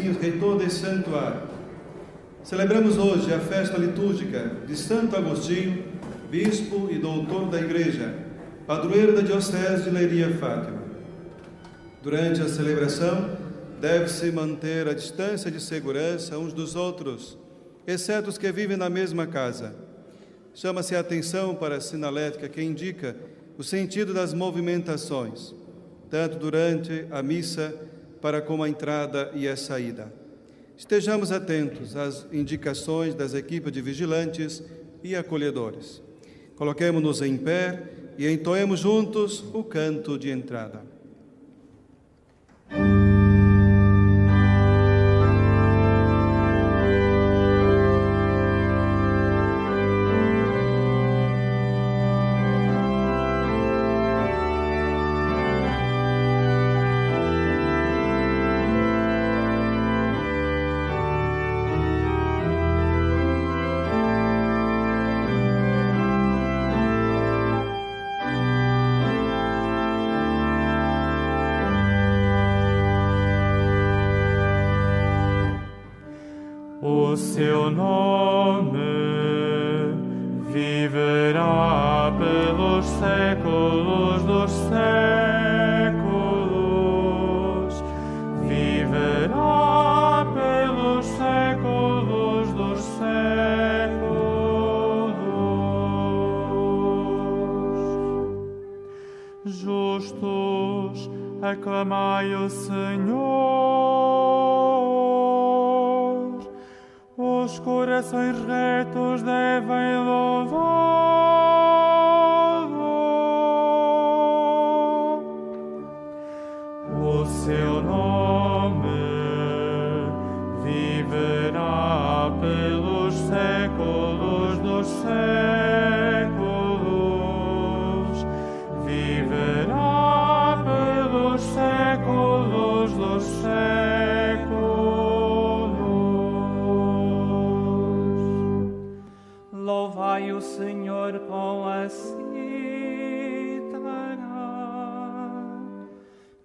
Agostinho, reitor desse santuário. Celebramos hoje a festa litúrgica de Santo Agostinho, bispo e doutor da Igreja, padroeiro da Diocese de Leiria-Fátima. Durante a celebração, deve-se manter a distância de segurança uns dos outros, exceto os que vivem na mesma casa. Chama-se a atenção para a sinalética que indica o sentido das movimentações, tanto durante a missa para como a entrada e a saída. Estejamos atentos às indicações das equipes de vigilantes e acolhedores. Coloquemo-nos em pé e entoemos juntos o canto de entrada. O seu nome viverá pelos séculos dos séculos, viverá pelos séculos dos séculos. Justos, aclamai o Senhor. Os corações retos devem louvá-lo. O seu nome viverá pelos séculos dos séculos, viverá pelos séculos dos séculos. Louvai o Senhor com a cítara,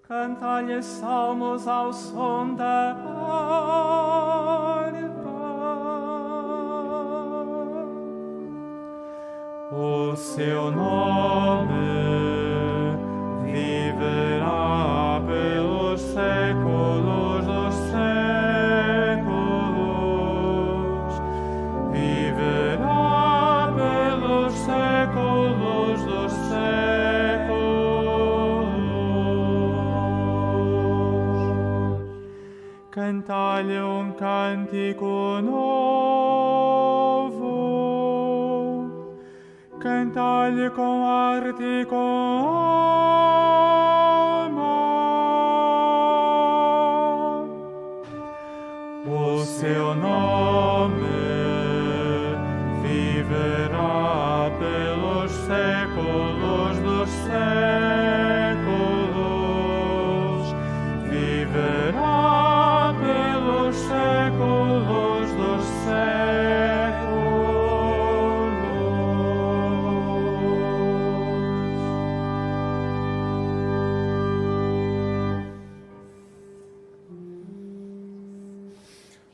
cantai-lhe salmos ao som da harpa. O seu nome viverá pelos séculos dos séculos, viverá pelos séculos dos séculos. Cantai-lhe um cântico novo, cantai-lhe com arte e com alma. O seu nome viverá pelos séculos dos séculos, viverá pelos séculos dos séculos.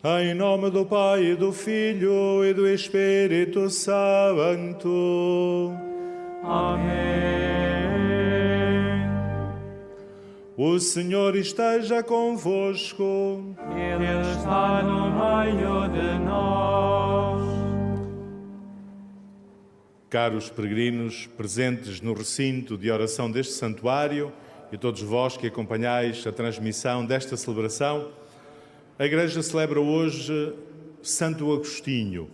Em nome do Pai, do Filho e do Espírito Santo. Amém. O Senhor esteja convosco. Ele está no meio de nós. Caros peregrinos presentes no recinto de oração deste santuário e todos vós que acompanhais a transmissão desta celebração, a Igreja celebra hoje Santo Agostinho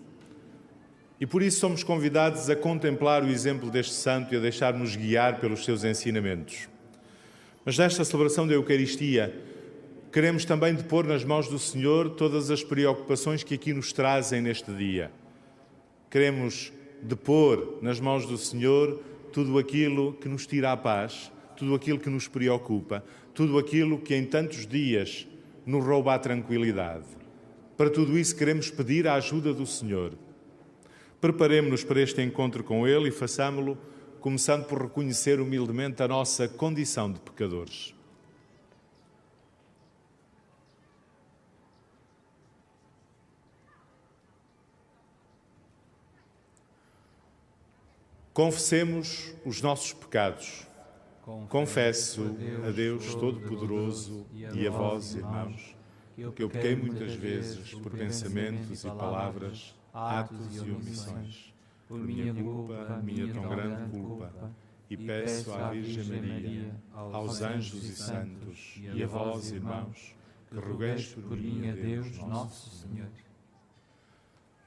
e por isso somos convidados a contemplar o exemplo deste santo e a deixar-nos guiar pelos seus ensinamentos. Mas nesta celebração da Eucaristia, queremos também depor nas mãos do Senhor todas as preocupações que aqui nos trazem neste dia. Queremos depor nas mãos do Senhor tudo aquilo que nos tira a paz, tudo aquilo que nos preocupa, tudo aquilo que em tantos dias nos rouba a tranquilidade. Para tudo isso queremos pedir a ajuda do Senhor. Preparemo-nos para este encontro com Ele e façamo-lo começando por reconhecer humildemente a nossa condição de pecadores. Confessemos os nossos pecados. Confesso a Deus Todo-Poderoso e a vós, irmãos, que eu pequei muitas vezes por pensamentos e palavras, atos e omissões. Por minha culpa, minha tão grande culpa, e peço à Virgem Maria, aos anjos e santos, e a vós, irmãos, que rogueis por mim a Deus nosso Senhor.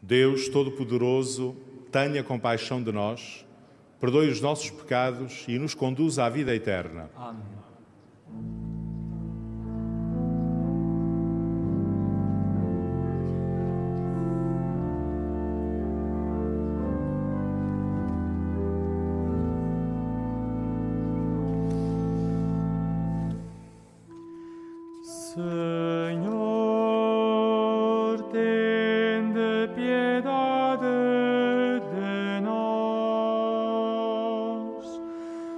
Deus Todo-Poderoso, tenha compaixão de nós, perdoe os nossos pecados e nos conduza à vida eterna. Amém. Senhor, tende piedade de nós.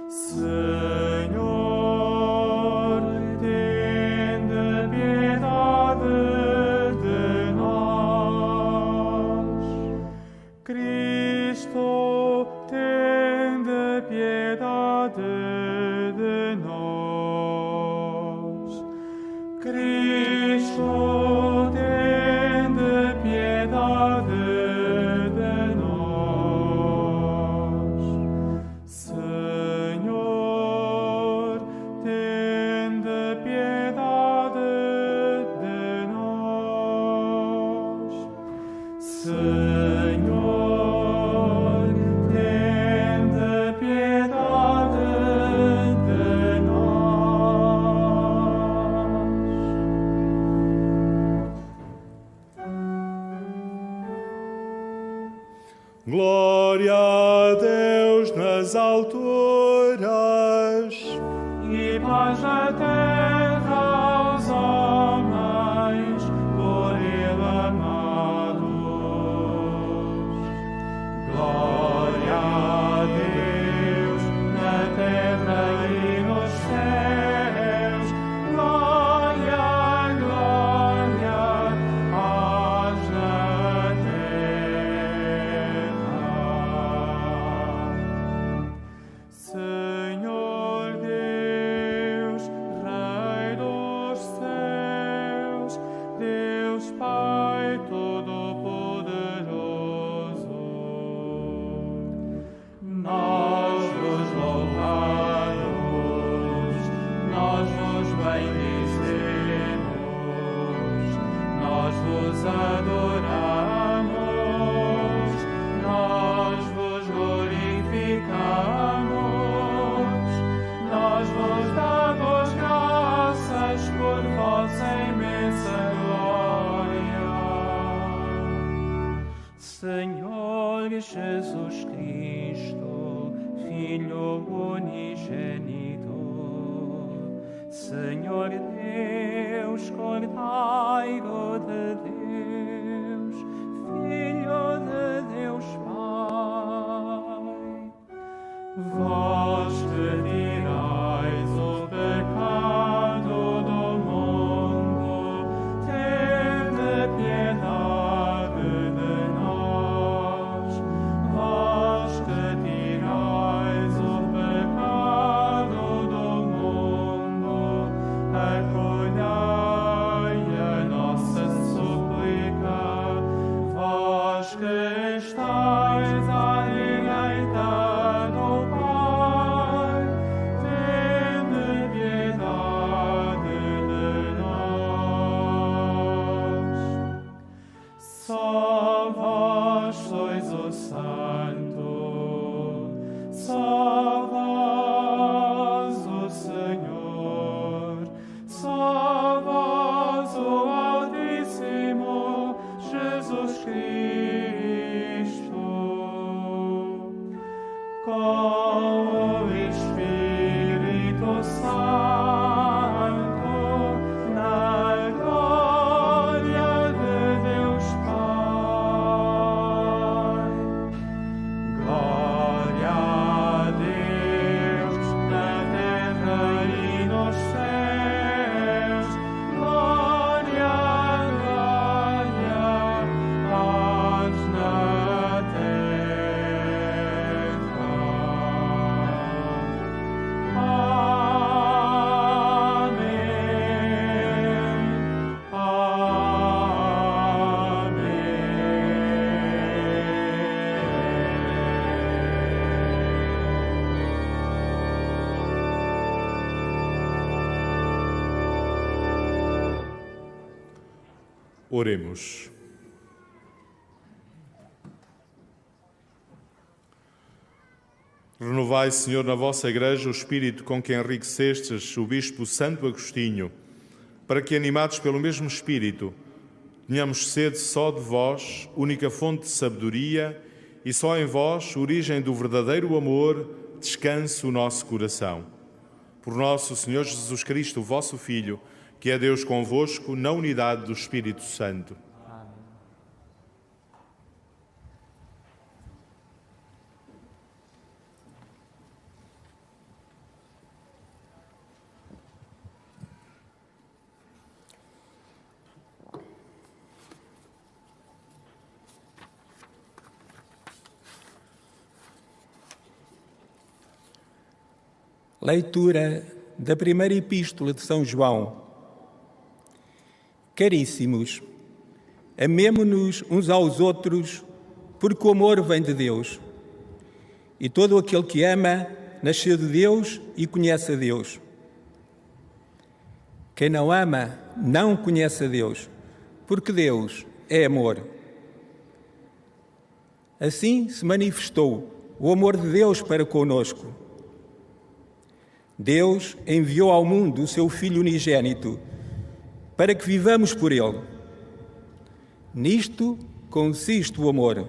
Senhor, tende piedade de nós. Cristo, tende piedade de nós. Cristo, tende piedade de nós. Senhor, tende piedade de nós. Senhor, tende piedade de nós. Glória a Deus nas alturas E paz na terra aos homens, por Ele amados. Glória a Deus na terra e nos céus. Glória, glória, paz na terra. Senhor Deus, Rei dos céus, Deus Pai Todo-Poderoso, nós vos louvamos, nós vos bendizemos, nós vos adoramos, nós vos glorificamos, nós vos damos graças por vossa imensa glória. Senhor Jesus Cristo, Filho unigênito, Senhor Deus, Cordeiro de Deus, Filho de Deus Pai, vós que tirais o pecado do mundo, tende piedade de nós. Vós que tirais o pecado do mundo, acolhei a Oremos. Renovai, Senhor, na vossa Igreja o espírito com que enriquecestes o Bispo Santo Agostinho, para que, animados pelo mesmo Espírito, tenhamos sede só de vós, única fonte de sabedoria, e só em vós, origem do verdadeiro amor, descanse o nosso coração. Por nosso Senhor Jesus Cristo, o vosso Filho, que é Deus convosco, na unidade do Espírito Santo. Leitura da primeira epístola de São João. Caríssimos, amemo-nos uns aos outros, porque o amor vem de Deus. E todo aquele que ama nasceu de Deus e conhece a Deus. Quem não ama não conhece a Deus, porque Deus é amor. Assim se manifestou o amor de Deus para conosco. Deus enviou ao mundo o seu Filho unigênito, para que vivamos por ele. Nisto consiste o amor.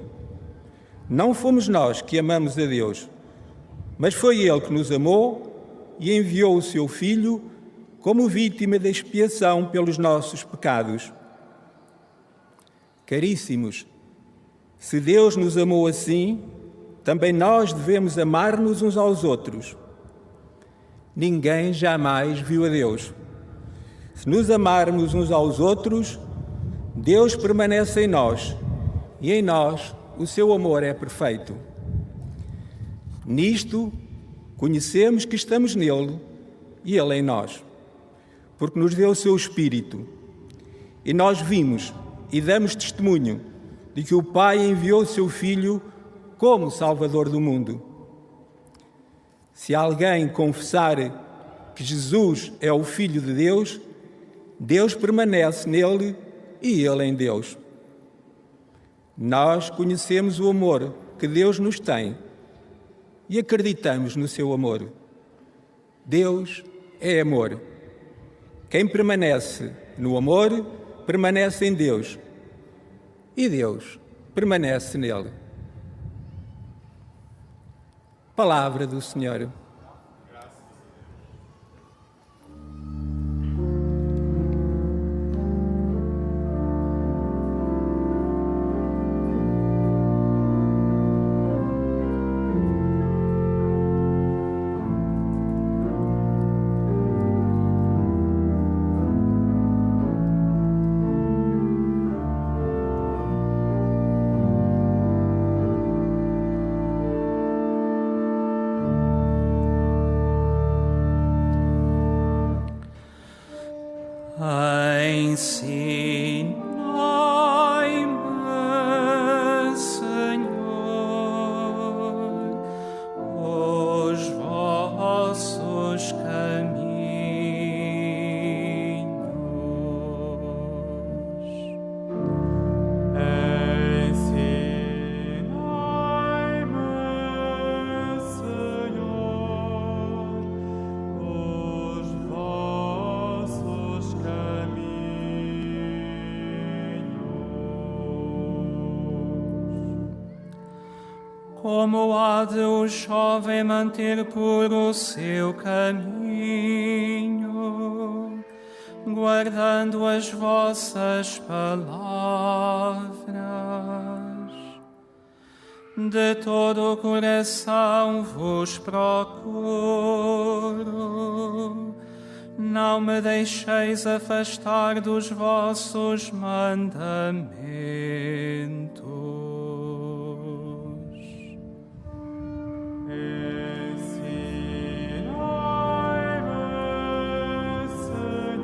Não fomos nós que amamos a Deus, mas foi Ele que nos amou e enviou o seu Filho como vítima da expiação pelos nossos pecados. Caríssimos, se Deus nos amou assim, também nós devemos amar-nos uns aos outros. Ninguém jamais viu a Deus. Se nos amarmos uns aos outros, Deus permanece em nós e em nós o seu amor é perfeito. Nisto, conhecemos que estamos nele e ele em nós, porque nos deu o seu Espírito. E nós vimos e damos testemunho de que o Pai enviou o seu Filho como Salvador do mundo. Se alguém confessar que Jesus é o Filho de Deus, Deus permanece nele e ele em Deus. Nós conhecemos o amor que Deus nos tem e acreditamos no seu amor. Deus é amor. Quem permanece no amor, permanece em Deus e Deus permanece nele. Palavra do Senhor. Ensinai-me, Senhor, os vossos caminhos. Ensinai-me, Senhor, os vossos caminhos. Como há de o jovem manter puro o seu caminho, guardando as vossas palavras? De todo o coração vos procuro, não me deixeis afastar dos vossos mandamentos. Ensinai-me, Senhor,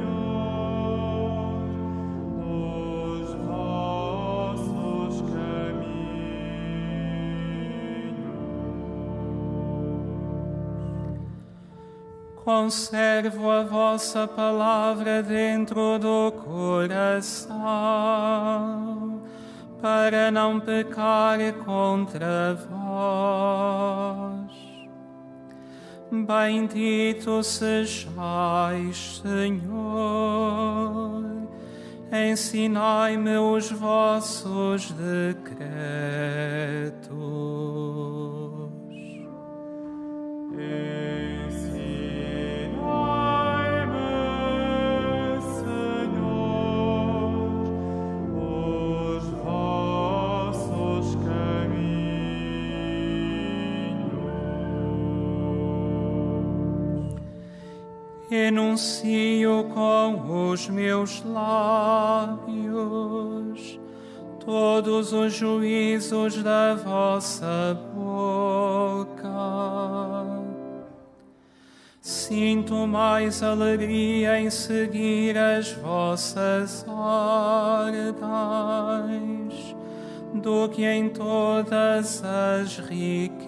os vossos caminhos. Conservo a vossa palavra dentro do coração, para não pecar contra vós. Bendito sejais, Senhor, ensinai-me os vossos decretos. Enuncio com os meus lábios todos os juízos da vossa boca. Sinto mais alegria em seguir as vossas ordens do que em todas as riquezas.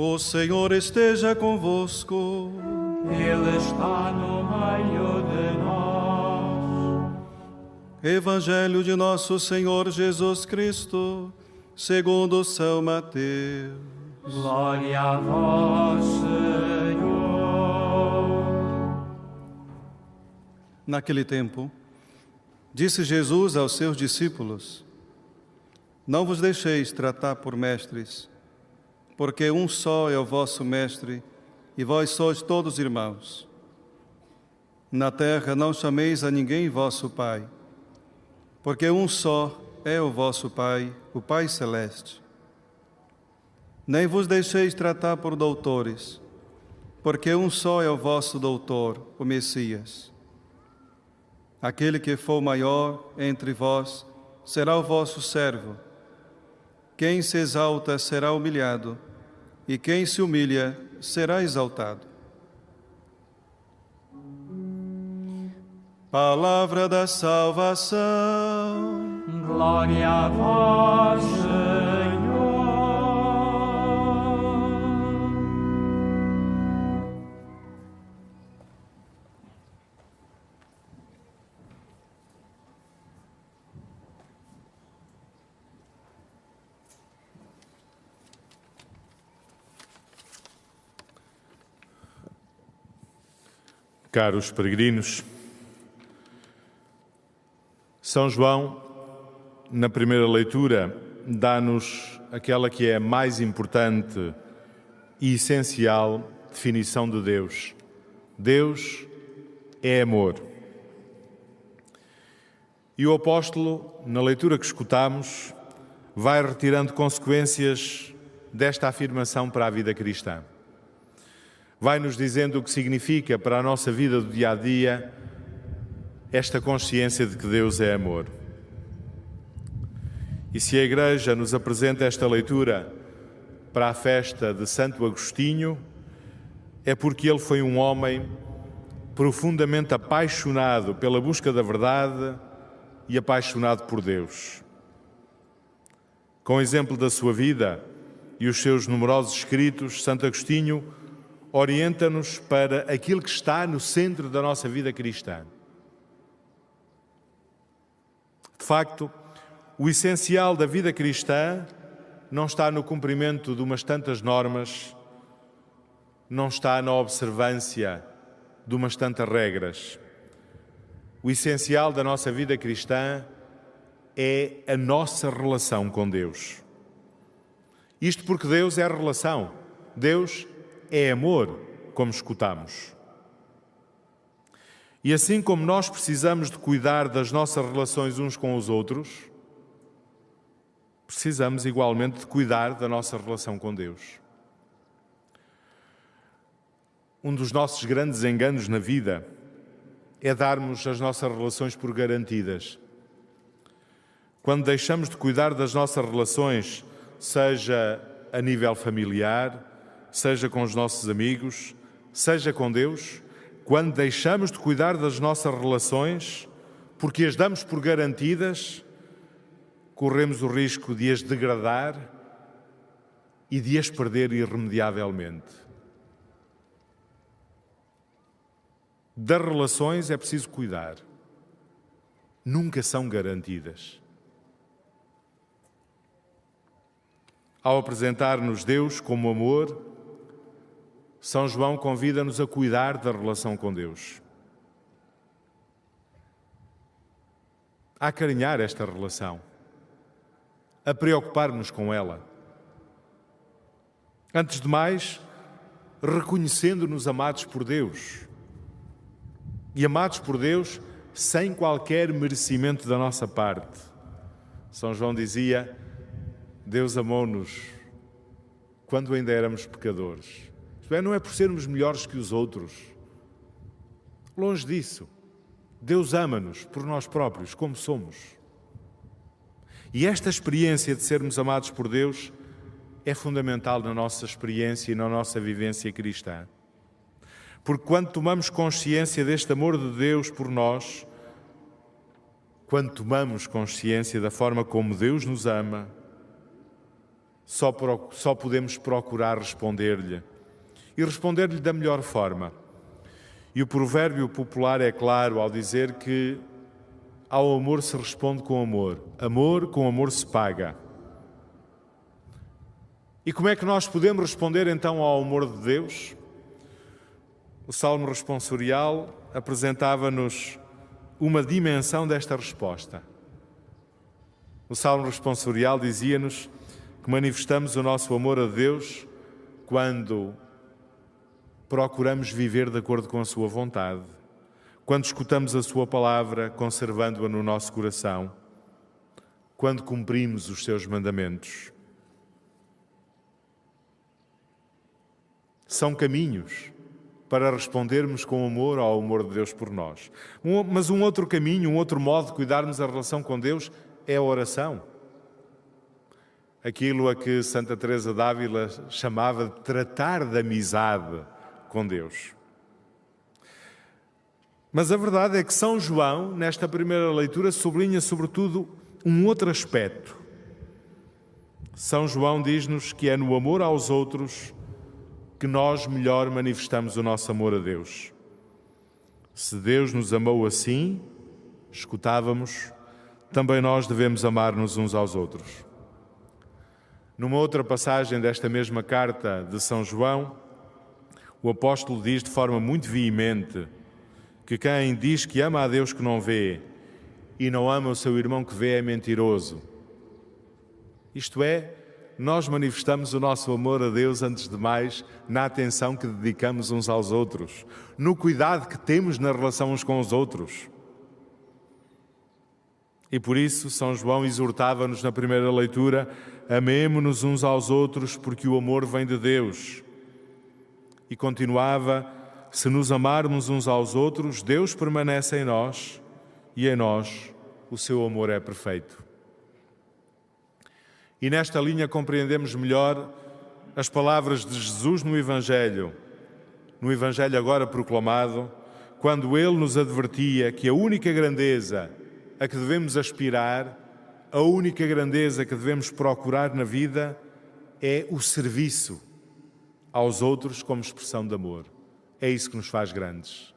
O Senhor esteja convosco. Ele está no meio de nós. Evangelho de nosso Senhor Jesus Cristo, segundo São Mateus. Glória a vós, Senhor. Naquele tempo, disse Jesus aos seus discípulos: Não vos deixeis tratar por mestres, porque um só é o vosso mestre, e vós sois todos irmãos. Na terra não chameis a ninguém vosso Pai, porque um só é o vosso Pai, o Pai Celeste. Nem vos deixeis tratar por doutores, porque um só é o vosso doutor, o Messias. Aquele que for maior entre vós será o vosso servo. Quem se exalta será humilhado, e quem se humilha será exaltado. Palavra da salvação. Glória a vós, Senhor. Caros peregrinos, São João, na primeira leitura dá-nos aquela que é a mais importante e essencial definição de Deus. Deus é amor. E o apóstolo, na leitura que escutamos, vai retirando consequências desta afirmação para a vida cristã. Vai-nos dizendo o que significa para a nossa vida do dia-a-dia esta consciência de que Deus é amor. E se a Igreja nos apresenta esta leitura para a festa de Santo Agostinho, é porque ele foi um homem profundamente apaixonado pela busca da verdade e apaixonado por Deus. Com o exemplo da sua vida e os seus numerosos escritos, Santo Agostinho orienta-nos para aquilo que está no centro da nossa vida cristã. De facto, o essencial da vida cristã não está no cumprimento de umas tantas normas, não está na observância de umas tantas regras. O essencial da nossa vida cristã é a nossa relação com Deus. Isto porque Deus é relação, Deus é amor, como escutamos. E assim como nós precisamos de cuidar das nossas relações uns com os outros, precisamos igualmente de cuidar da nossa relação com Deus. Um dos nossos grandes enganos na vida é darmos as nossas relações por garantidas. Quando deixamos de cuidar das nossas relações, seja a nível familiar, seja com os nossos amigos, seja com Deus, quando deixamos de cuidar das nossas relações, porque as damos por garantidas, corremos o risco de as degradar e de as perder irremediavelmente. Das relações é preciso cuidar. Nunca são garantidas. Ao apresentar-nos Deus como amor, São João convida-nos a cuidar da relação com Deus. A acarinhar esta relação, a preocupar-nos com ela. Antes de mais, reconhecendo-nos amados por Deus. E amados por Deus sem qualquer merecimento da nossa parte. São João dizia: Deus amou-nos quando ainda éramos pecadores. Isto é, não é por sermos melhores que os outros. Longe disso. Deus ama-nos por nós próprios, como somos. E esta experiência de sermos amados por Deus é fundamental na nossa experiência e na nossa vivência cristã. Porque quando tomamos consciência deste amor de Deus por nós, quando tomamos consciência da forma como Deus nos ama, só podemos procurar responder-lhe. E responder-lhe da melhor forma. E o provérbio popular é claro ao dizer que ao amor se responde com amor. Amor com amor se paga. E como é que nós podemos responder então ao amor de Deus? O Salmo responsorial apresentava-nos uma dimensão desta resposta. O Salmo responsorial dizia-nos que manifestamos o nosso amor a Deus quando procuramos viver de acordo com a sua vontade, quando escutamos a sua palavra, conservando-a no nosso coração, quando cumprimos os seus mandamentos. São caminhos para respondermos com amor ao amor de Deus por nós. Mas um outro caminho, um outro modo de cuidarmos a relação com Deus é a oração. Aquilo a que Santa Teresa d'Ávila chamava de tratar de amizade com Deus. Mas a verdade é que São João, nesta primeira leitura, sublinha sobretudo um outro aspecto. São João diz-nos que é no amor aos outros que nós melhor manifestamos o nosso amor a Deus. Se Deus nos amou assim, escutávamos, também nós devemos amar-nos uns aos outros. Numa outra passagem desta mesma carta de São João, o apóstolo diz de forma muito veemente que quem diz que ama a Deus que não vê e não ama o seu irmão que vê é mentiroso. Isto é, nós manifestamos o nosso amor a Deus, antes de mais, na atenção que dedicamos uns aos outros, no cuidado que temos na relação uns com os outros. E por isso, São João exortava-nos na primeira leitura: amemo-nos uns aos outros, porque o amor vem de Deus. E continuava: se nos amarmos uns aos outros, Deus permanece em nós e em nós o seu amor é perfeito. E nesta linha compreendemos melhor as palavras de Jesus no Evangelho agora proclamado, quando ele nos advertia que a única grandeza a que devemos aspirar, a única grandeza que devemos procurar na vida é o serviço aos outros como expressão de amor. É isso que nos faz grandes.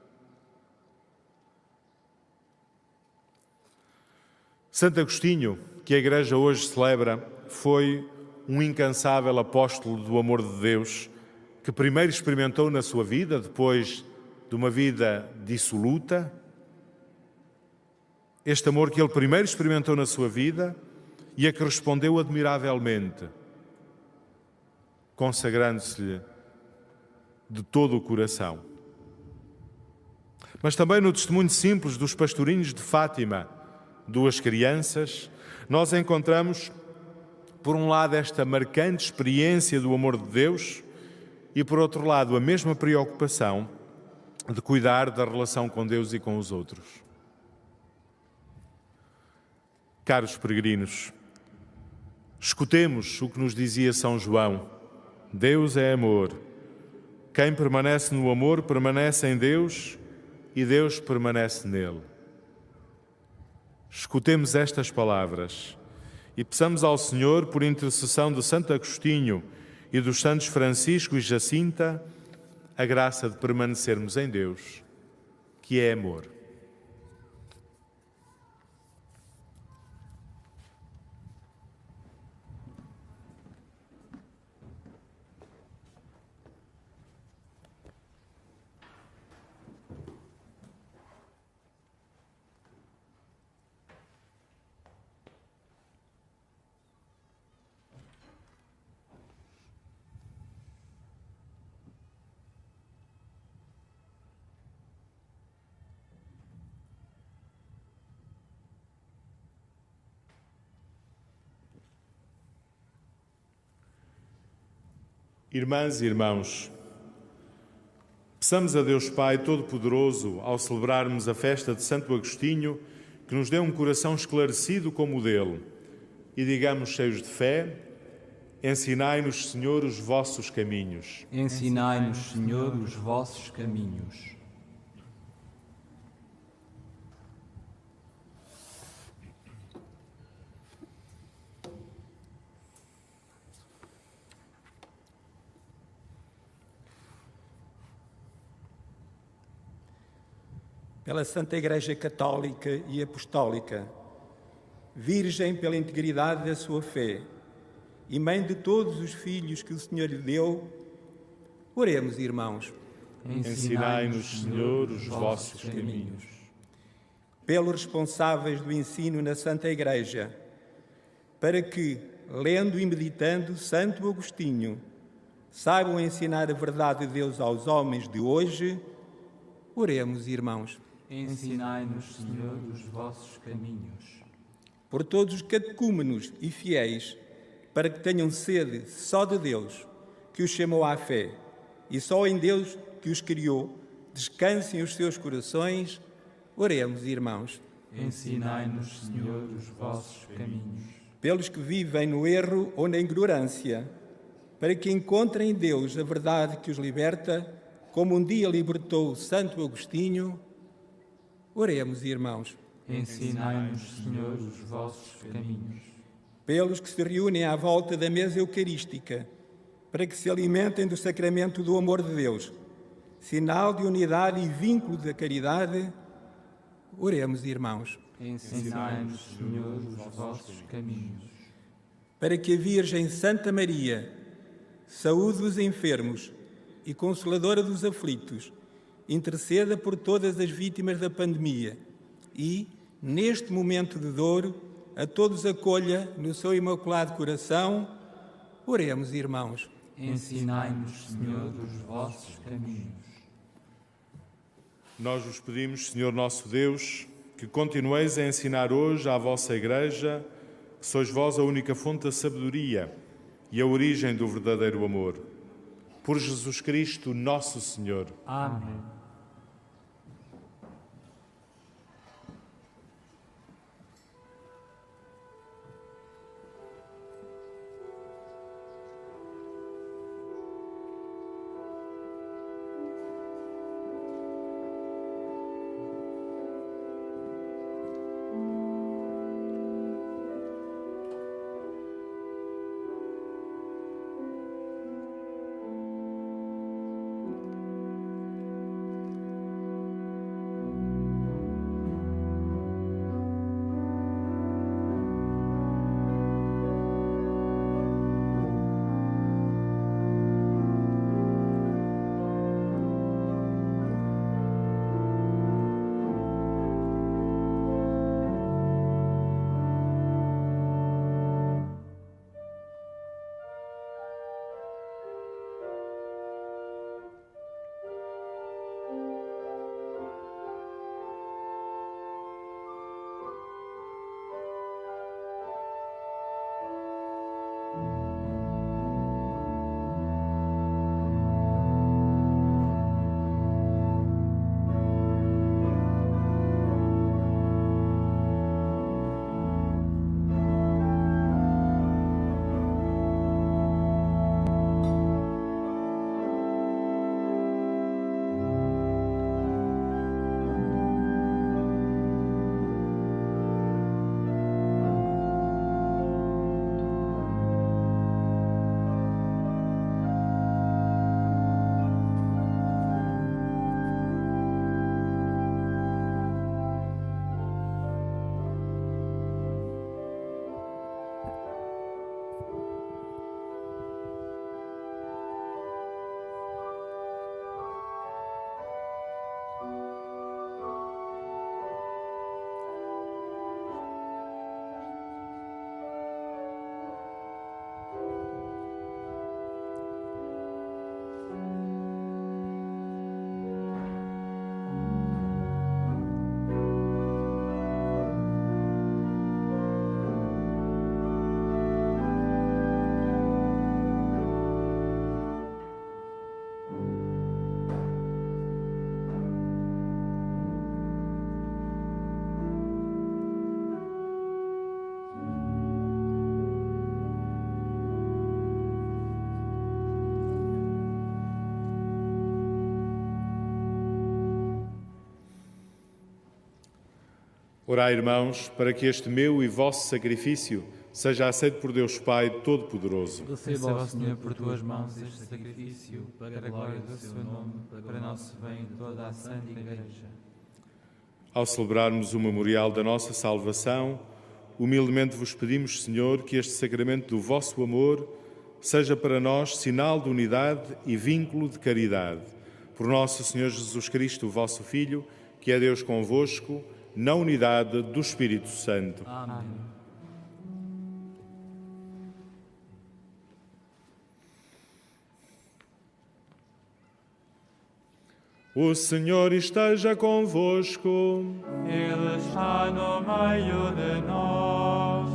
Santo Agostinho, que a Igreja hoje celebra, foi um incansável apóstolo do amor de Deus, que primeiro experimentou na sua vida, depois de uma vida dissoluta, este amor que ele primeiro experimentou na sua vida e a que respondeu admiravelmente, consagrando-se-lhe de todo o coração. Mas também no testemunho simples dos pastorinhos de Fátima, duas crianças, nós encontramos, por um lado, esta marcante experiência do amor de Deus e, por outro lado, a mesma preocupação de cuidar da relação com Deus e com os outros. Caros peregrinos, escutemos o que nos dizia São João: Deus é amor. Quem permanece no amor permanece em Deus e Deus permanece nele. Escutemos estas palavras e peçamos ao Senhor, por intercessão de Santo Agostinho e dos santos Francisco e Jacinta, a graça de permanecermos em Deus, que é amor. Irmãs e irmãos, peçamos a Deus Pai Todo-Poderoso, ao celebrarmos a festa de Santo Agostinho, que nos dê um coração esclarecido como o dele, e digamos cheios de fé: ensinai-nos, Senhor, os vossos caminhos. Ensinai-nos, Senhor, os vossos caminhos. Pela Santa Igreja Católica e Apostólica, Virgem pela integridade da sua fé e Mãe de todos os filhos que o Senhor lhe deu, oremos, irmãos. Ensinai-nos, Senhor, os vossos caminhos. Pelos responsáveis do ensino na Santa Igreja, para que, lendo e meditando Santo Agostinho, saibam ensinar a verdade de Deus aos homens de hoje, oremos, irmãos. Ensinai-nos, Senhor, os vossos caminhos. Por todos os catecúmenos e fiéis, para que tenham sede só de Deus, que os chamou à fé, e só em Deus que os criou, descansem os seus corações, oremos, irmãos. Ensinai-nos, Senhor, os vossos caminhos. Pelos que vivem no erro ou na ignorância, para que encontrem em Deus a verdade que os liberta, como um dia libertou Santo Agostinho, oremos, irmãos. Ensinai-nos, Senhor, os vossos caminhos. Pelos que se reúnem à volta da mesa eucarística, para que se alimentem do sacramento do amor de Deus, sinal de unidade e vínculo da caridade, oremos, irmãos. Ensinai-nos, Senhor, os vossos caminhos. Para que a Virgem Santa Maria saúde os enfermos e consoladora dos aflitos, interceda por todas as vítimas da pandemia e, neste momento de dor, a todos acolha no seu imaculado coração. Oremos, irmãos. Ensinai-nos, Senhor, os vossos caminhos. Nós vos pedimos, Senhor nosso Deus, que continueis a ensinar hoje à vossa Igreja que sois vós a única fonte da sabedoria e a origem do verdadeiro amor. Por Jesus Cristo, nosso Senhor. Amém. Orai, irmãos, para que este meu e vosso sacrifício seja aceito por Deus Pai Todo-Poderoso. Receba, ó Senhor, por tuas mãos este sacrifício, para a glória do seu nome, para nosso bem e toda a Santa Igreja. Ao celebrarmos o memorial da nossa salvação, humildemente vos pedimos, Senhor, que este sacramento do vosso amor seja para nós sinal de unidade e vínculo de caridade. Por nosso Senhor Jesus Cristo, vosso Filho, que é Deus convosco, na unidade do Espírito Santo. Amém. O Senhor esteja convosco. Ele está no meio de nós.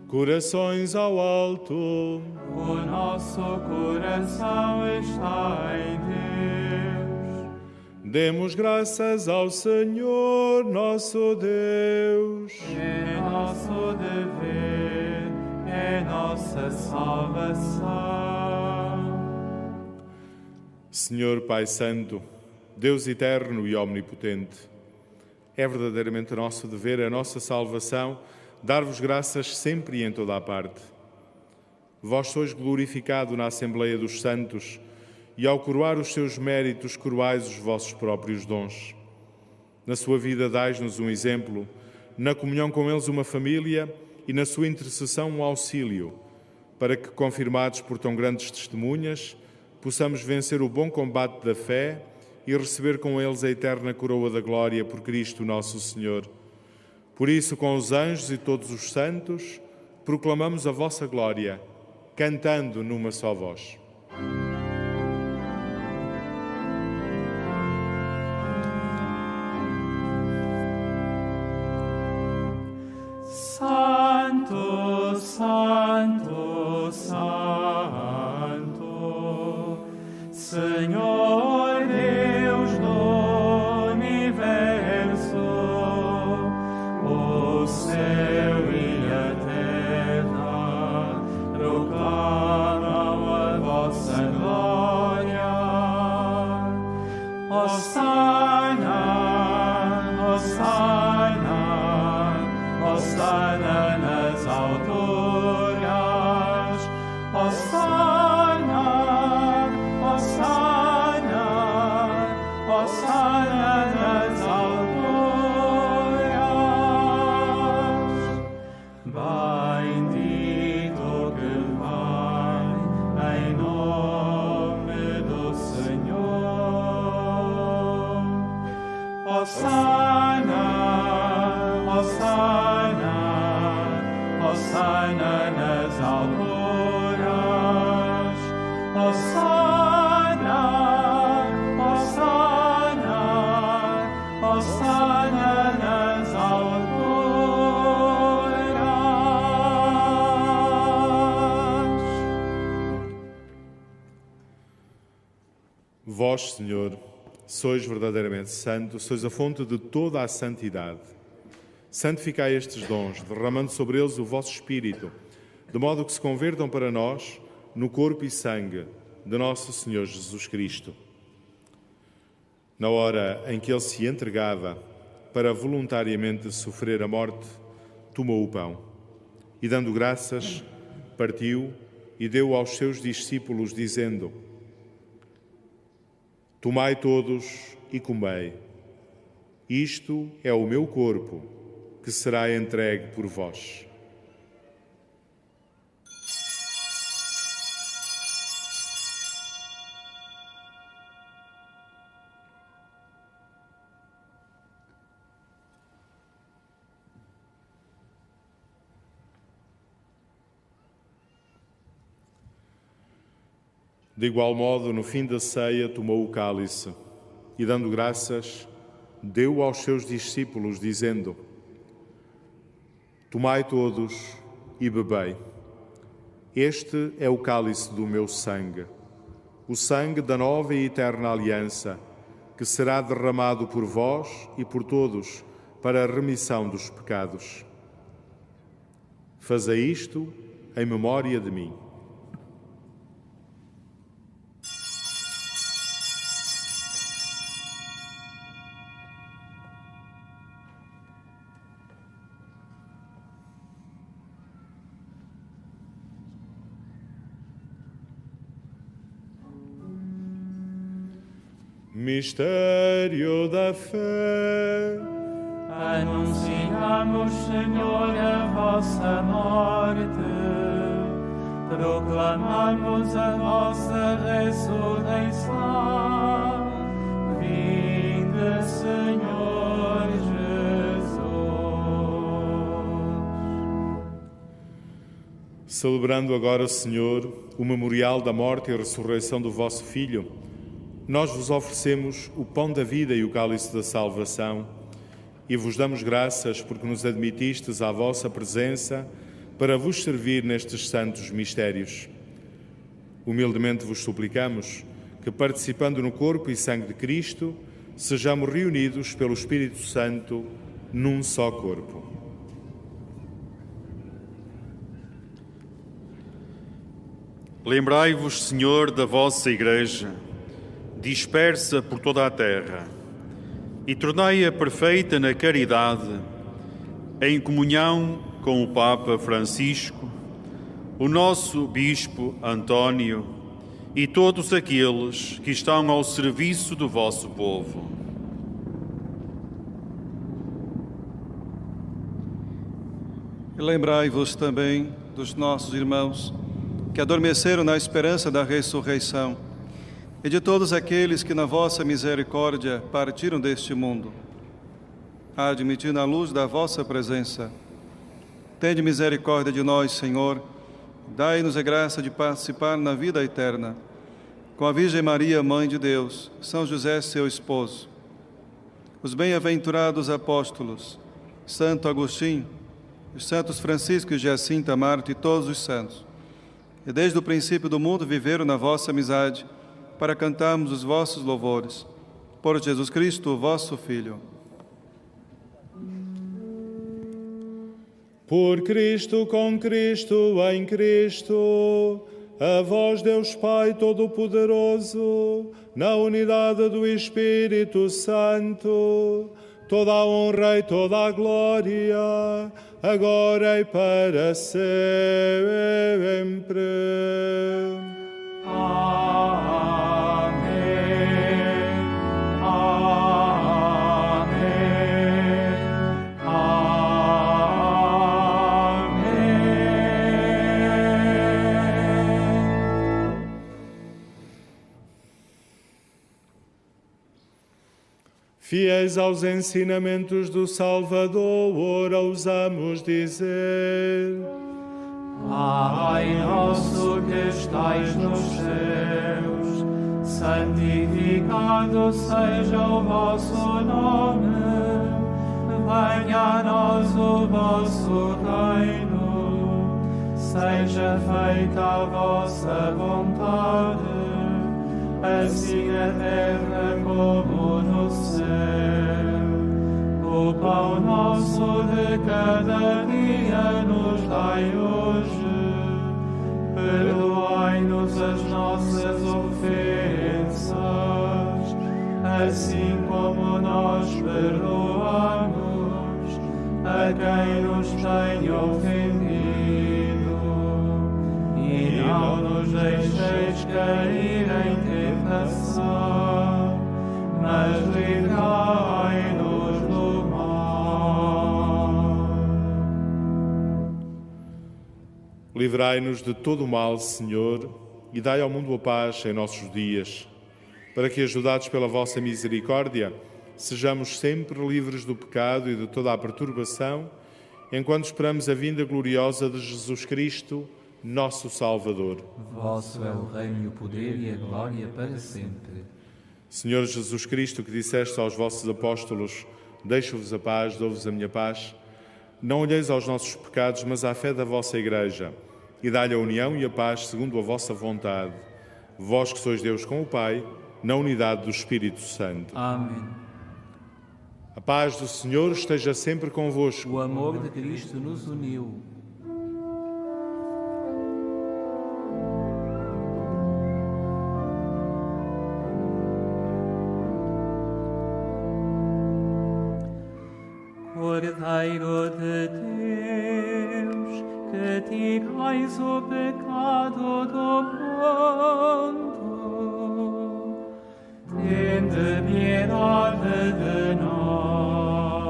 Corações ao alto. O nosso coração está em Deus. Demos graças ao Senhor, nosso Deus. É nosso dever, é nossa salvação. Senhor Pai Santo, Deus eterno e omnipotente, é verdadeiramente nosso dever, a nossa salvação, dar-vos graças sempre e em toda a parte. Vós sois glorificado na Assembleia dos Santos e, ao coroar os seus méritos, coroais os vossos próprios dons. Na sua vida dais-nos um exemplo, na comunhão com eles uma família e na sua intercessão um auxílio, para que, confirmados por tão grandes testemunhas, possamos vencer o bom combate da fé e receber com eles a eterna coroa da glória por Cristo nosso Senhor. Por isso, com os anjos e todos os santos, proclamamos a vossa glória, cantando numa só voz. Santo, Santo, Santo, Senhor Deus do universo, o céu e a terra proclamam a vossa glória. Hosana, Hosana, Hosana nas alturas, Hosana, Hosana, Hosana nas alturas. Bendito que vai em nome do Senhor. Hosana, Hosana, Hosana nas alturas, Hosana, Hosana, Hosana nas alturas. Vós, Senhor, sois verdadeiramente santo, sois a fonte de toda a santidade. Santificai estes dons, derramando sobre eles o vosso Espírito, de modo que se convertam para nós no corpo e sangue de nosso Senhor Jesus Cristo. Na hora em que ele se entregava para voluntariamente sofrer a morte, tomou o pão e, dando graças, partiu e deu aos seus discípulos, dizendo: Tomai todos e comei. Isto é o meu corpo, que será entregue por vós. De igual modo, no fim da ceia, tomou o cálice e, dando graças, deu aos seus discípulos, dizendo: Tomai todos e bebei. Este é o cálice do meu sangue, o sangue da nova e eterna aliança, que será derramado por vós e por todos para a remissão dos pecados. Fazei isto em memória de mim. Mistério da fé. Anunciamos, Senhor, a vossa morte, proclamamos a vossa ressurreição. Vinde, Senhor Jesus. Celebrando agora, Senhor, o memorial da morte e ressurreição do vosso Filho, nós vos oferecemos o pão da vida e o cálice da salvação e vos damos graças porque nos admitistes à vossa presença para vos servir nestes santos mistérios. Humildemente vos suplicamos que, participando no corpo e sangue de Cristo, sejamos reunidos pelo Espírito Santo num só corpo. Lembrai-vos, Senhor, da vossa Igreja, dispersa por toda a terra, e tornai-a perfeita na caridade, em comunhão com o Papa Francisco, o nosso Bispo António e todos aqueles que estão ao serviço do vosso povo. E lembrai-vos também dos nossos irmãos que adormeceram na esperança da ressurreição, e de todos aqueles que na vossa misericórdia partiram deste mundo. a admitir na luz da vossa presença. Tende misericórdia de nós, Senhor. Dai-nos a graça de participar na vida eterna. Com a Virgem Maria, Mãe de Deus, São José, seu esposo, os bem-aventurados apóstolos, Santo Agostinho, os santos Francisco e Jacinta Marte e todos os santos, que desde o princípio do mundo viveram na vossa amizade, para cantarmos os vossos louvores. Por Jesus Cristo, vosso Filho. Por Cristo, com Cristo, em Cristo, a vós, Deus Pai Todo-Poderoso, na unidade do Espírito Santo, toda a honra e toda a glória, agora e para sempre. Fiéis aos ensinamentos do Salvador, ousamos dizer: Pai nosso que estais nos céus, santificado seja o vosso nome. Venha a nós o vosso reino. Seja feita a vossa vontade, assim na terra como no céu. O pão nosso de cada dia nos dai hoje. Perdoai-nos as nossas ofensas, assim como nós perdoamos a quem nos tem ofendido. E não nos deixeis cair em tentação, mas livrai-nos do mal. Livrai-nos de todo o mal, Senhor, e dai ao mundo a paz em nossos dias, para que, ajudados pela vossa misericórdia, sejamos sempre livres do pecado e de toda a perturbação, enquanto esperamos a vinda gloriosa de Jesus Cristo, nosso Salvador. Vosso é o reino e o poder e a glória para sempre. Senhor Jesus Cristo, que disseste aos vossos apóstolos: deixo-vos a paz, dou-vos a minha paz, não olheis aos nossos pecados, mas à fé da vossa Igreja, e dai-lhe a união e a paz segundo a vossa vontade. Vós que sois Deus com o Pai, na unidade do Espírito Santo. Amém. A paz do Senhor esteja sempre convosco. O amor de Cristo nos uniu. Cordeiro de Deus, que tirais o pecado do mundo, tende piedade de nós.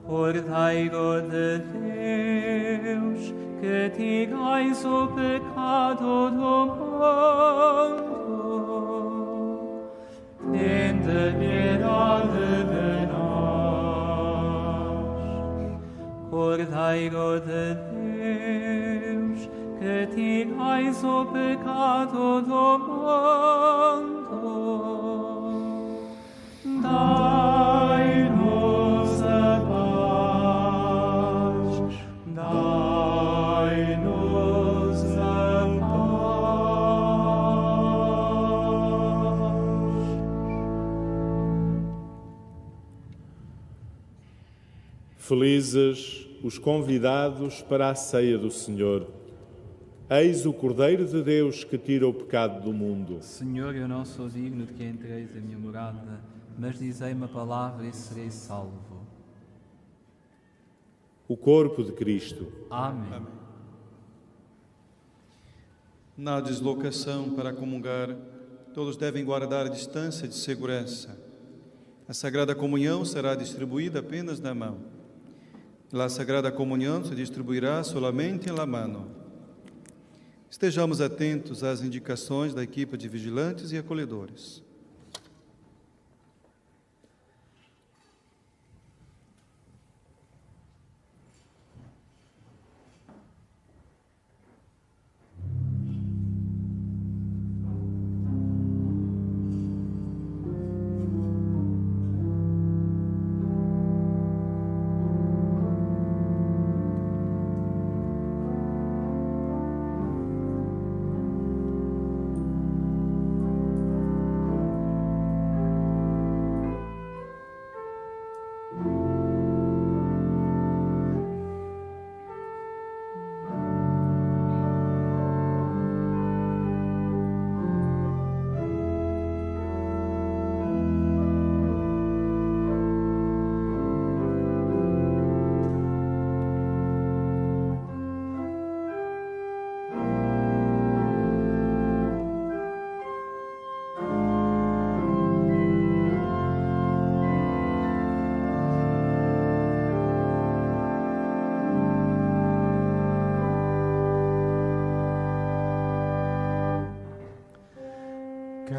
Cordeiro de Deus, que tirais o pecado do mundo, tende piedade de nós. Cordeiro de Deus, que tirais o pecado do mundo, dai-nos a paz, dai-nos a paz. Felizes os convidados para a ceia do Senhor. Eis o Cordeiro de Deus que tira o pecado do mundo. Senhor, eu não sou digno de que entreis a minha morada, mas dizei uma palavra e serei salvo. O corpo de Cristo. Amém. Na deslocação para comungar, todos devem guardar a distância de segurança. A Sagrada Comunhão será distribuída apenas na mão. La Sagrada Comunhão se distribuirá solamente en la mano. Estejamos atentos às indicações da equipe de vigilantes e acolhedores.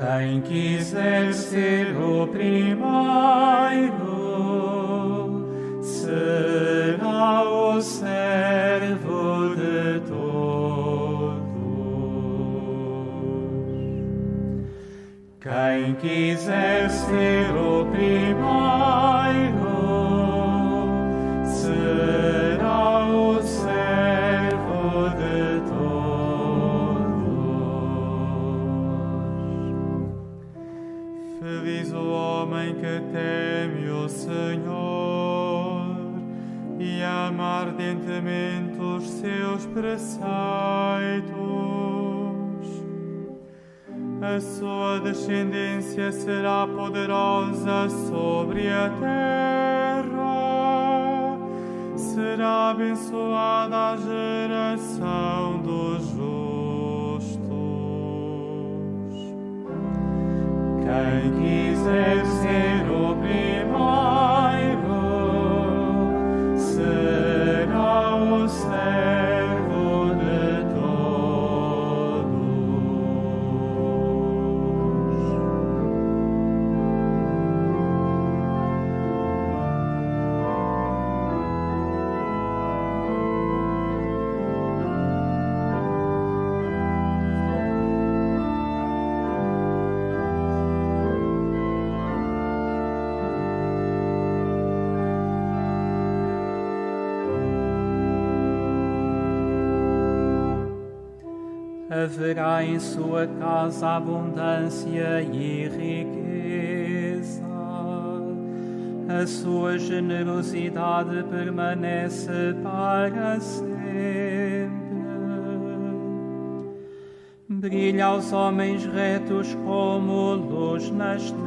Quem quiser ser o primeiro será o servo de todos. Quem quiser ser o primeiro será o servo de todos. Feliz o homem que teme o Senhor e ama ardentemente os seus preceitos. A sua descendência será poderosa sobre a terra. Será abençoada a geração dos justos. Quem quiser ser o primeiro será o servo de todos. Haverá em sua casa abundância e riqueza. A sua generosidade permanece para sempre. Brilha aos homens retos como luz nas trevas.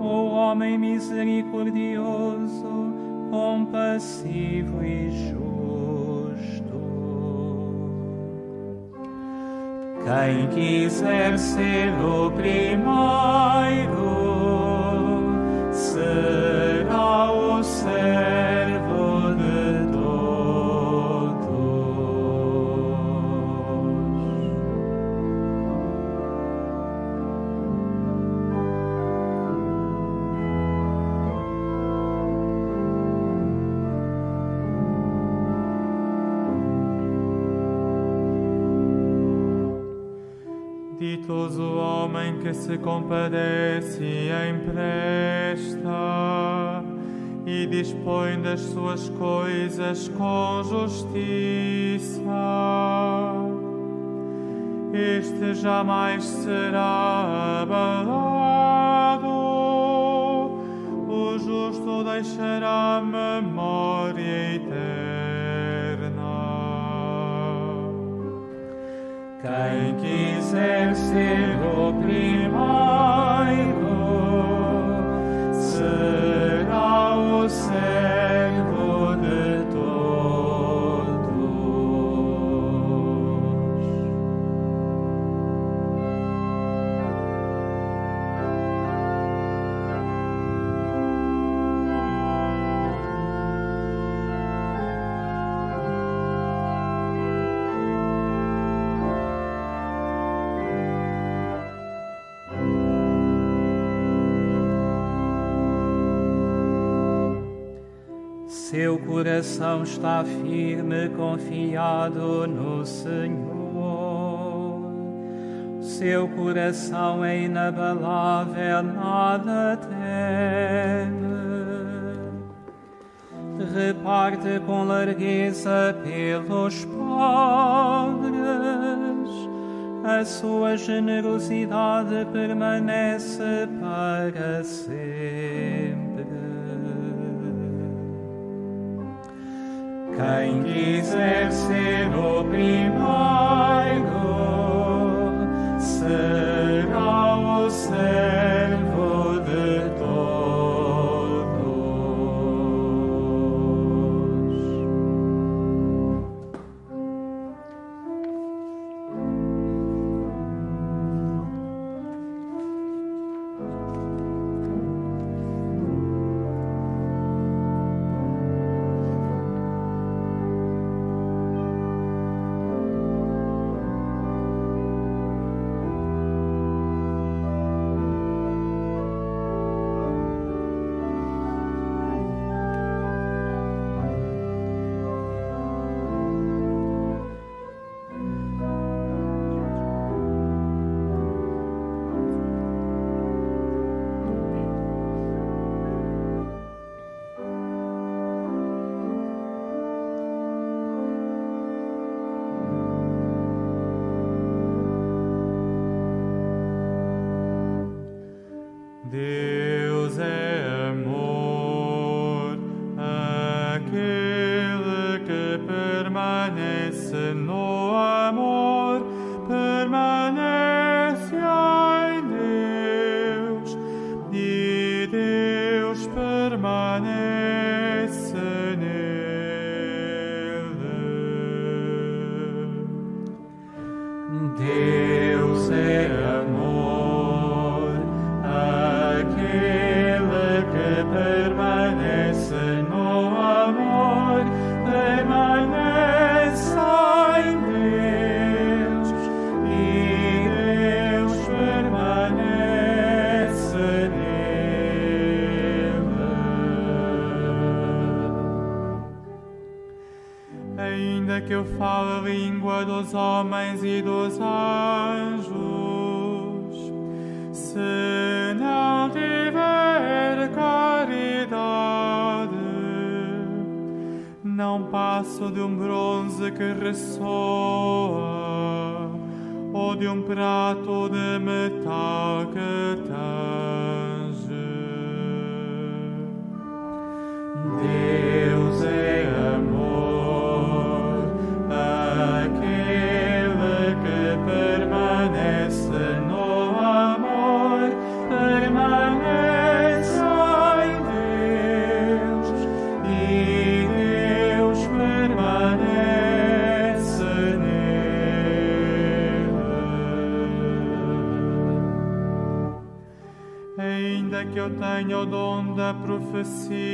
O homem misericordioso, compassivo e justo. Quem quiser ser o primeiro será o servo de todos. Dichoso o homem que se compadece e empresta e dispõe das suas coisas com justiça. Este jamais será abalado, o justo deixará memória eterna. Quem quiser ser o primeiro será o servo de todos. Seu coração está firme, confiado no Senhor. Seu coração é inabalável, nada teme. Reparte com largueza pelos pobres. A sua generosidade permanece para sempre. Quem quiser ser o primeiro será o servo de todos. permanece nele. Deus é amor, aquele que permanece no amor, permanece em Deus, e Deus permanece nele. Ainda que eu fale a língua dos homens e dos anjos, se não tiver caridade, não passo de um bronze que ressoa, ou de um prato de metal que tange. Deus é amor, aquele que permanece no amor, permanece em Deus, e Deus permanece nele. Ainda que eu tenha o dom da profecia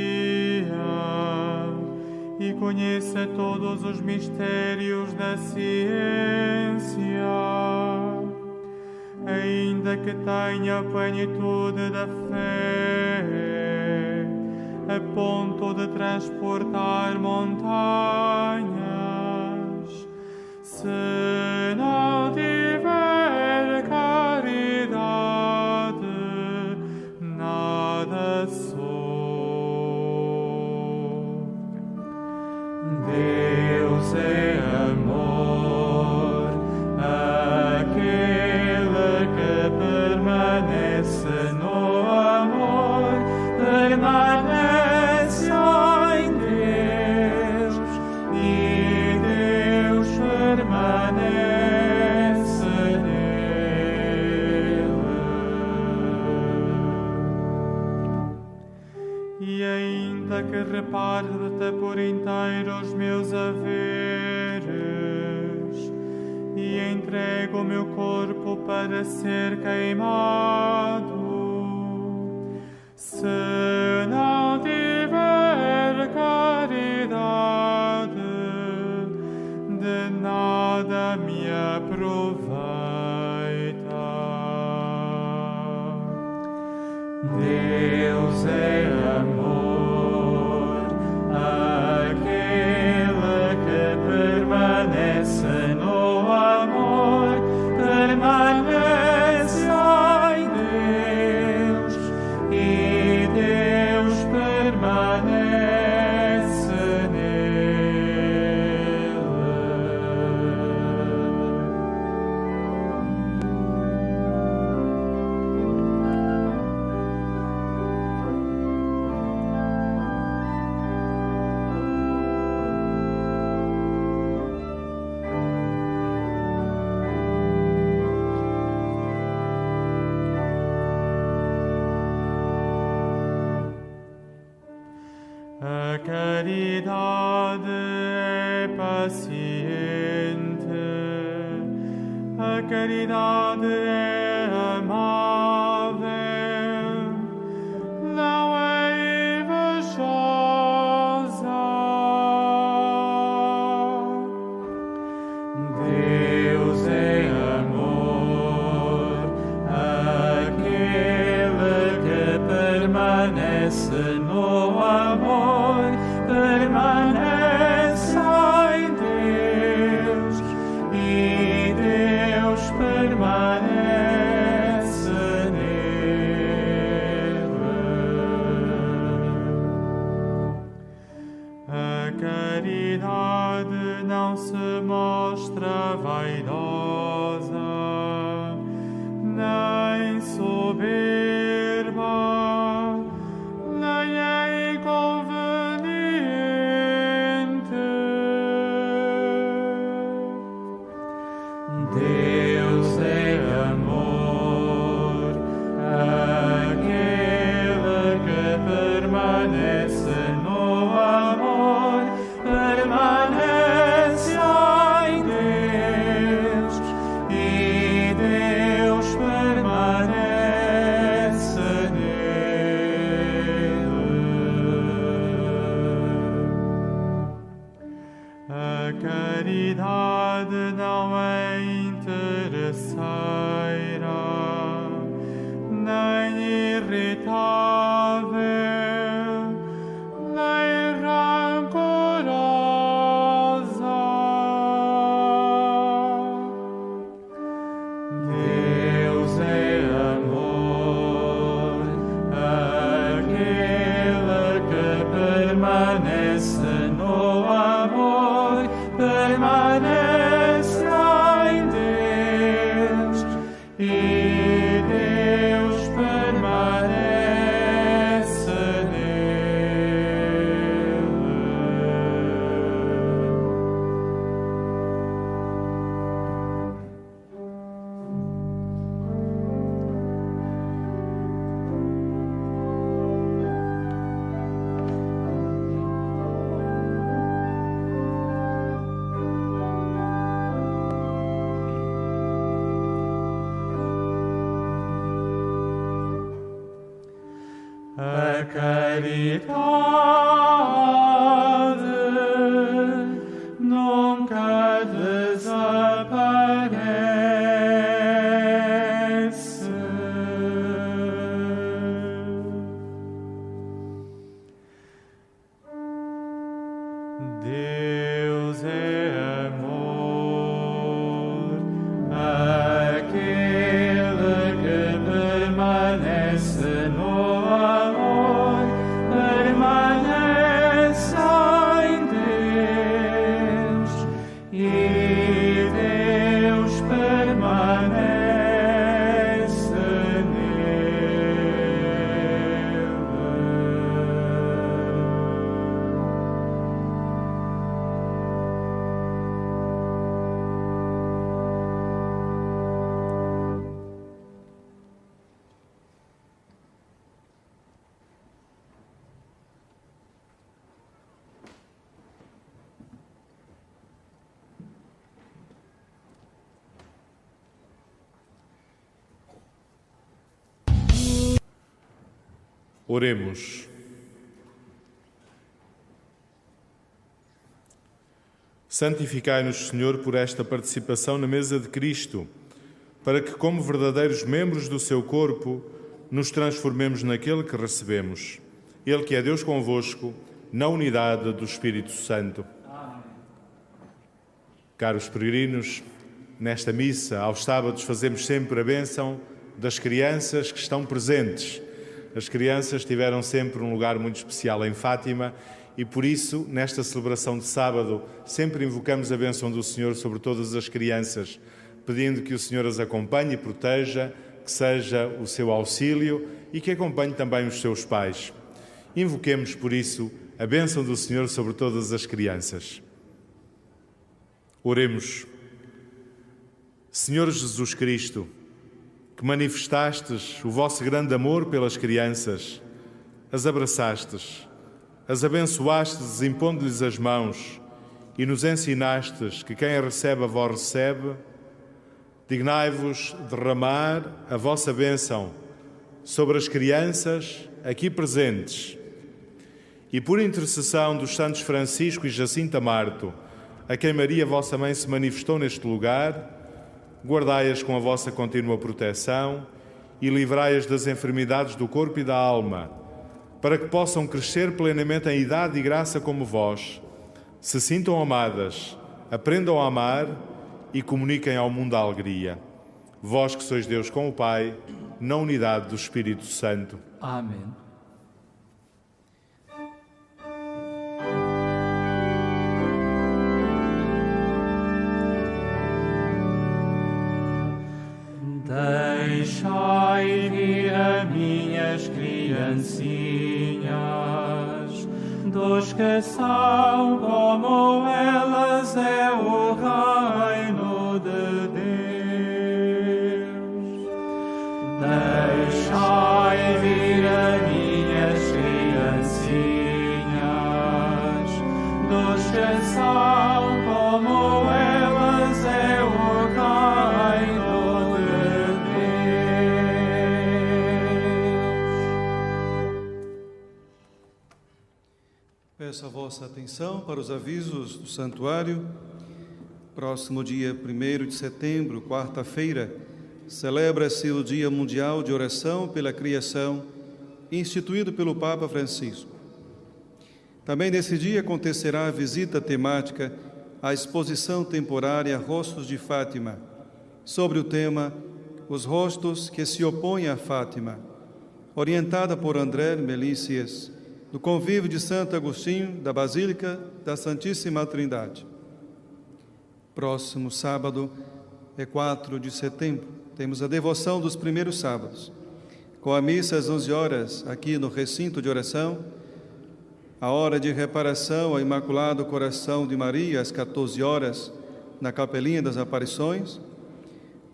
e conheça todos os mistérios da ciência, ainda que tenha a plenitude da fé, a ponto de transportar montanhas, se não tiver caridade, nada sou. Deus é amor, aquele que permanece no amor, permanece em Deus, e Deus permanece nele. E ainda que reparte por inteiro os meus haveres e entrego o meu corpo para ser queimado, se não tiver caridade, de nada me aproveita. Deus é amor, aquele que permanece no amor, permanece em Deus, e Deus permanece nele. A caridade é paciente, a caridade é amável, não é invejosa. Deus é amor, aquele que permanece no amor, permanece em Deus, e Deus permanece nele. A caridade não se mostra vaidosa, nem soberba, nem é inconveniente. Deus é amor, aquele que permanece lei rancorosa. Deus é amor, aquele que permanece no amor, permanece em Deus, e Deus permanece nele. A caridade nunca desaparece. Deus é amor, aquele que permanece no amor, permanece em Deus, e Deus permanece nele. Oremos. Santificai-nos, Senhor, por esta participação na mesa de Cristo, para que, como verdadeiros membros do seu corpo, nos transformemos naquele que recebemos. Ele que é Deus convosco, na unidade do Espírito Santo. Amém. Caros peregrinos, nesta missa, aos sábados, fazemos sempre a bênção das crianças que estão presentes. As crianças tiveram sempre um lugar muito especial em Fátima e, por isso, nesta celebração de sábado, sempre invocamos a bênção do Senhor sobre todas as crianças, pedindo que o Senhor as acompanhe e proteja, que seja o seu auxílio e que acompanhe também os seus pais. Invoquemos, por isso, a bênção do Senhor sobre todas as crianças. Oremos. Senhor Jesus Cristo, que manifestastes o vosso grande amor pelas crianças, as abraçastes, as abençoastes impondo-lhes as mãos e nos ensinastes que quem a recebe a vós recebe, dignai-vos derramar a vossa bênção sobre as crianças aqui presentes e por intercessão dos santos Francisco e Jacinta Marto, a quem Maria, vossa mãe, se manifestou neste lugar, guardai-as com a vossa contínua proteção e livrai-as das enfermidades do corpo e da alma, para que possam crescer plenamente em idade e graça como vós, se sintam amadas, aprendam a amar e comuniquem ao mundo a alegria. Vós que sois Deus com o Pai, na unidade do Espírito Santo. Amém. Deixai vir a minhas criancinhas, dos que são como elas é o reino de Deus. Deixai vir a minhas criancinhas, dos que são como elas é o reino de Peço a vossa atenção para os avisos do santuário. Próximo dia 1º de setembro, quarta-feira, celebra-se o Dia Mundial de Oração pela Criação instituído pelo Papa Francisco. Também nesse dia acontecerá a visita temática à exposição temporária Rostos de Fátima, sobre o tema Os Rostos que se opõem a Fátima, orientada por André Melícias, do Convívio de Santo Agostinho, da Basílica da Santíssima Trindade. Próximo sábado é 4 de setembro, temos a devoção dos primeiros sábados, com a missa às 11 horas, aqui no recinto de oração, a hora de reparação ao Imaculado Coração de Maria, às 14 horas, na Capelinha das Aparições,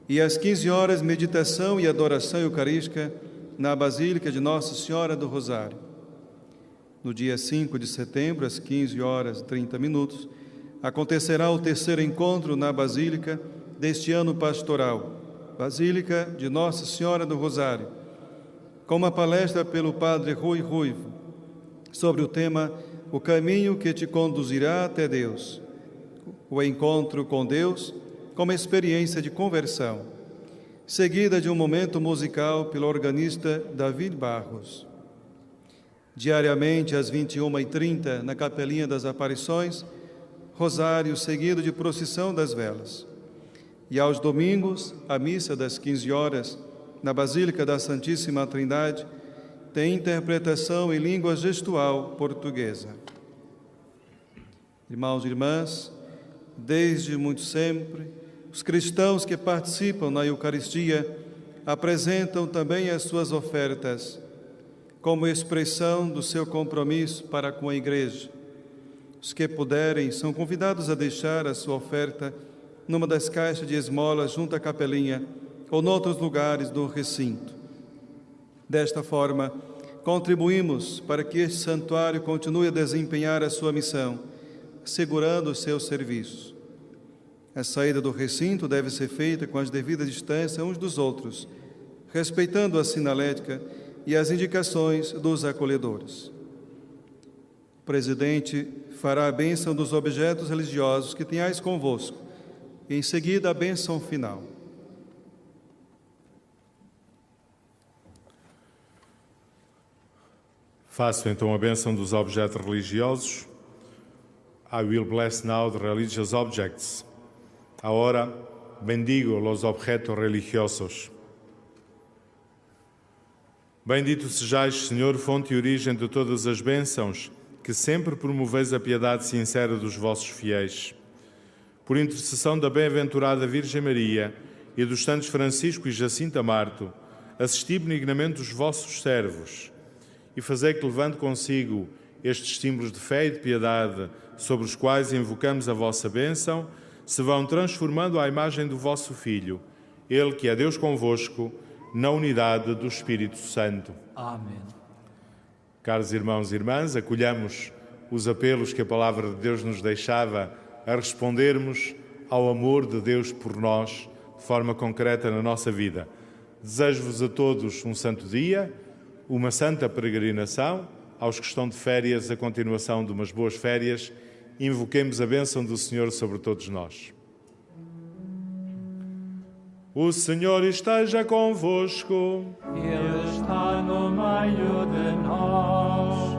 e às 15 horas, meditação e adoração eucarística na Basílica de Nossa Senhora do Rosário. No dia 5 de setembro, às 15 horas e 30 minutos, acontecerá o terceiro encontro na Basílica deste ano pastoral, Basílica de Nossa Senhora do Rosário, com uma palestra pelo Padre Rui Ruivo, sobre o tema O Caminho que te conduzirá até Deus, o encontro com Deus como experiência de conversão, seguida de um momento musical pelo organista David Barros. Diariamente, às 21h30, na Capelinha das Aparições, rosário seguido de procissão das velas. E aos domingos, a missa das 15 horas, na Basílica da Santíssima Trindade, tem interpretação em língua gestual portuguesa. Irmãos e irmãs, desde muito sempre, os cristãos que participam na Eucaristia apresentam também as suas ofertas como expressão do seu compromisso para com a Igreja. Os que puderem são convidados a deixar a sua oferta numa das caixas de esmolas junto à capelinha ou noutros lugares do recinto. Desta forma, contribuímos para que este santuário continue a desempenhar a sua missão, assegurando os seus serviços. A saída do recinto deve ser feita com as devidas distâncias uns dos outros, respeitando a sinalética e as indicações dos acolhedores. O presidente fará a bênção dos objetos religiosos que tenhais convosco, e em seguida a bênção final. Faço então a bênção dos objetos religiosos. I will bless now the religious objects. Ahora bendigo los objetos religiosos. Bendito sejais, Senhor, fonte e origem de todas as bênçãos, que sempre promoveis a piedade sincera dos vossos fiéis. Por intercessão da bem-aventurada Virgem Maria e dos santos Francisco e Jacinta Marto, assisti benignamente os vossos servos e fazei que, levando consigo estes símbolos de fé e de piedade, sobre os quais invocamos a vossa bênção, se vão transformando à imagem do vosso Filho, Ele que é Deus convosco, na unidade do Espírito Santo. Amém. Caros irmãos e irmãs, acolhamos os apelos que a Palavra de Deus nos deixava a respondermos ao amor de Deus por nós, de forma concreta na nossa vida. Desejo-vos a todos um santo dia, uma santa peregrinação, aos que estão de férias, a continuação de umas boas férias. Invoquemos a bênção do Senhor sobre todos nós. O Senhor esteja convosco. Ele está no meio de nós.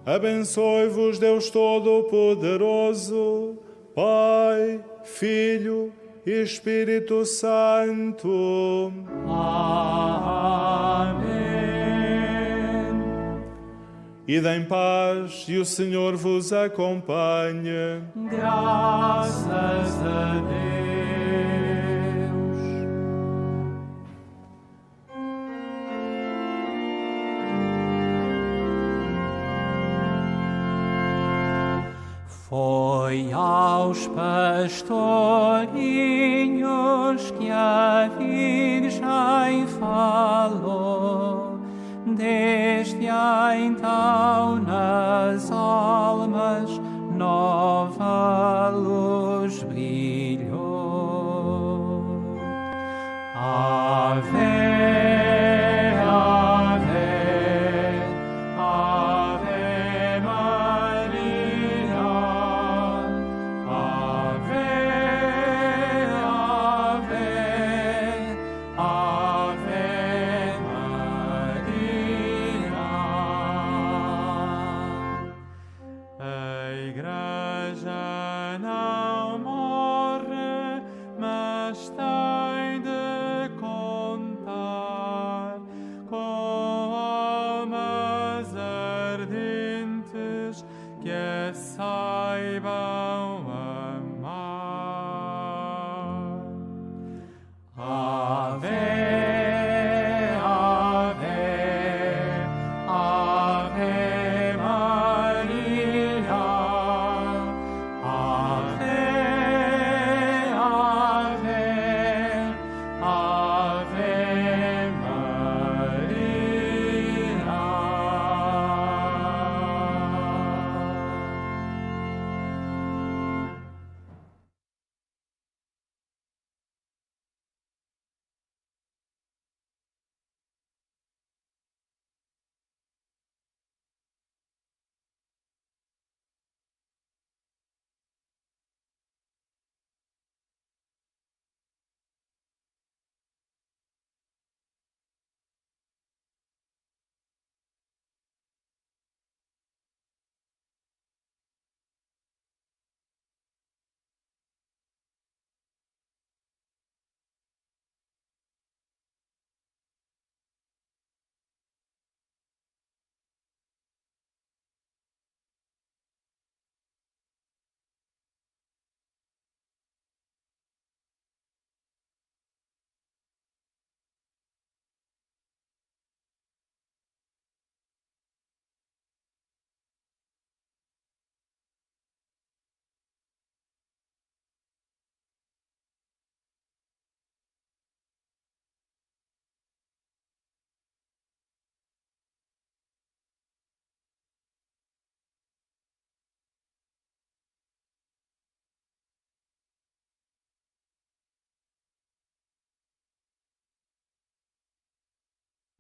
Abençoe-vos Deus Todo-Poderoso, Pai, Filho e Espírito Santo. Amém. Ide em paz e o Senhor vos acompanhe. Graças a Deus. Foi aos pastorinhos que a Virgem falou, desde então nas almas nova luz brilhou. Ave